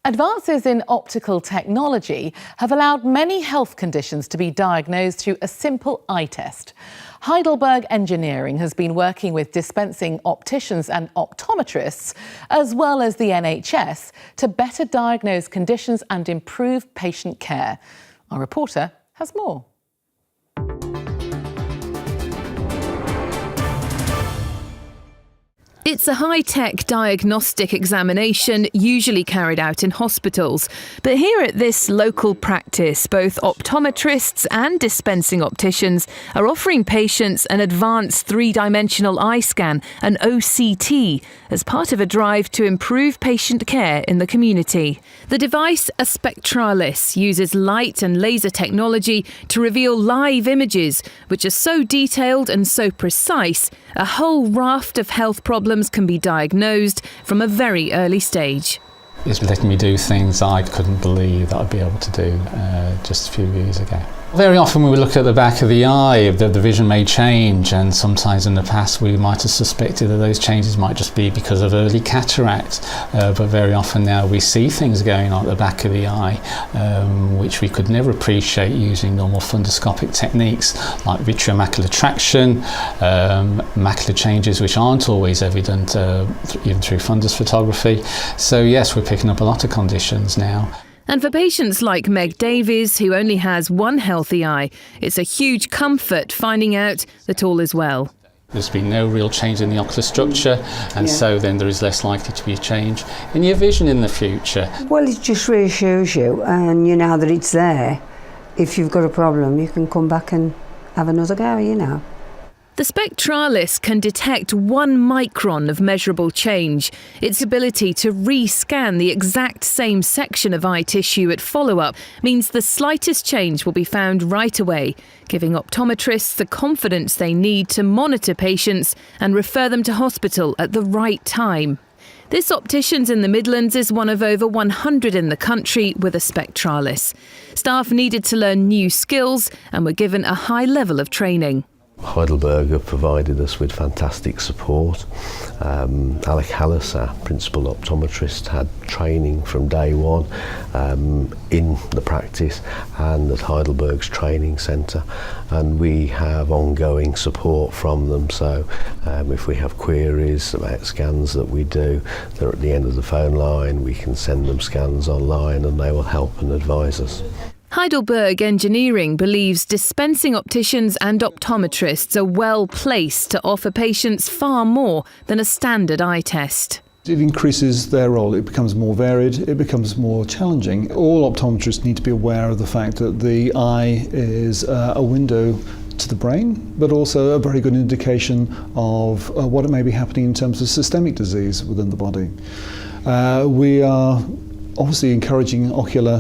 Advances in optical technology have allowed many health conditions to be diagnosed through a simple eye test. Heidelberg Engineering has been working with dispensing opticians and optometrists, as well as the NHS, to better diagnose conditions and improve patient care. Our reporter has more. It's a high-tech diagnostic examination usually carried out in hospitals. But here at this local practice, both optometrists and dispensing opticians are offering patients an advanced three-dimensional eye scan, an OCT, as part of a drive to improve patient care in the community. The device, a Spectralis, uses light and laser technology to reveal live images, which are so detailed and so precise, a whole raft of health problems can be diagnosed from a very early stage. It's letting me do things I couldn't believe that I'd be able to do just a few years ago. Very often when we look at the back of the eye, the vision may change, and sometimes in the past we might have suspected that those changes might just be because of early cataract, but very often now we see things going on at the back of the eye which we could never appreciate using normal fundoscopic techniques like vitreomacular traction, macular changes which aren't always evident even through fundus photography. So yes, we're picking up a lot of conditions now. And for patients like Meg Davies, who only has one healthy eye, it's a huge comfort finding out that all is well. There's been no real change in the ocular structure, and so then there is less likely to be a change in your vision in the future. Well, it just reassures you, and you know that it's there. If you've got a problem, you can come back and have another go, you know. The Spectralis can detect 1 micron of measurable change. Its ability to re-scan the exact same section of eye tissue at follow-up means the slightest change will be found right away, giving optometrists the confidence they need to monitor patients and refer them to hospital at the right time. This Opticians in the Midlands is one of over 100 in the country with a Spectralis. Staff needed to learn new skills and were given a high level of training. Heidelberg have provided us with fantastic support. Alek Halas, our principal optometrist, had training from day one in the practice and at Heidelberg's training centre, and we have ongoing support from them. So if we have queries about scans that we do, they're at the end of the phone line, we can send them scans online and they will help and advise us. Heidelberg Engineering believes dispensing opticians and optometrists are well placed to offer patients far more than a standard eye test. It increases their role, it becomes more varied, it becomes more challenging. All optometrists need to be aware of the fact that the eye is a window to the brain, but also a very good indication of what it may be happening in terms of systemic disease within the body. We are obviously encouraging ocular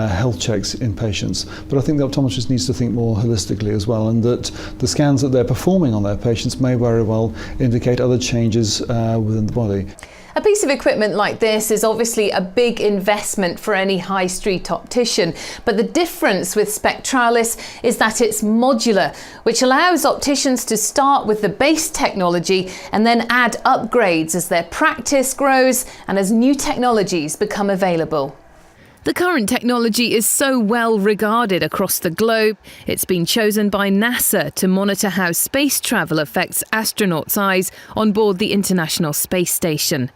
health checks in patients, but I think the optometrist needs to think more holistically as well, and that the scans that they're performing on their patients may very well indicate other changes within the body. A piece of equipment like this is obviously a big investment for any high street optician, but the difference with Spectralis is that it's modular, which allows opticians to start with the base technology and then add upgrades as their practice grows and as new technologies become available. The current technology is so well regarded across the globe, it's been chosen by NASA to monitor how space travel affects astronauts' eyes on board the International Space Station.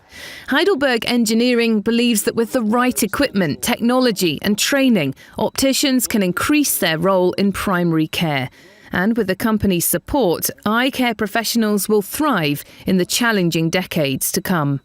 Heidelberg Engineering believes that with the right equipment, technology and training, opticians can increase their role in primary care. And with the company's support, eye care professionals will thrive in the challenging decades to come.